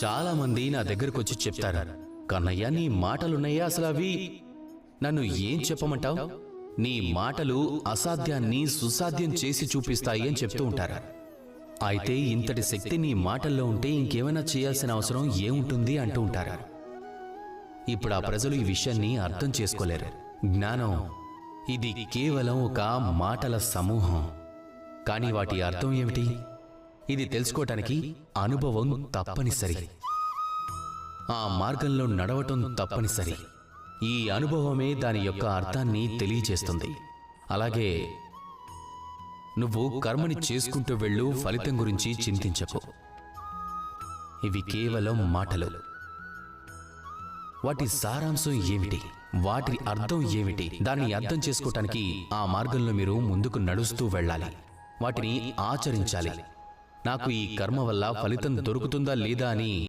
చాలామంది నా దగ్గరకు వచ్చి చెప్తారు, కన్నయ్య నీ మాటలున్నాయా అసలు అవి నన్ను ఏం చెప్పమంటావు? నీ మాటలు అసాధ్యాన్ని సుసాధ్యం చేసి చూపిస్తాయి అని చెప్తూ ఉంటారు. అయితే ఇంతటి శక్తి నీ మాటల్లో ఉంటే ఇంకేమైనా చేయాల్సిన అవసరం ఏముంటుంది అంటూ ఉంటారు. ఇప్పుడు ఆ ప్రజలు ఈ విషయాన్ని అర్థం చేసుకోలేరు. జ్ఞానం ఇది కేవలం ఒక మాటల సమూహం. కానీ వాటి అర్థం ఏమిటి? ఇది తెలుసుకోవటానికి అనుభవం తప్పనిసరి. ఆ మార్గంలో నడవటం తప్పనిసరి. ఈ అనుభవమే దాని యొక్క అర్థాన్ని తెలియజేస్తుంది. అలాగే నువ్వు కర్మని చేసుకుంటూ వెళ్ళు, ఫలితం గురించి చింతించకు. ఇవి కేవలం మాటలు. వాటి సారాంశం ఏమిటి, వాటి అర్థం ఏమిటి, దాన్ని అర్థం చేసుకోవటానికి ఆ మార్గంలో మీరు ముందుకు నడుస్తూ వెళ్ళాలి, వాటిని ఆచరించాలి. నాకు ఈ కర్మ వల్ల ఫలితం దొరుకుతుందా లేదా అని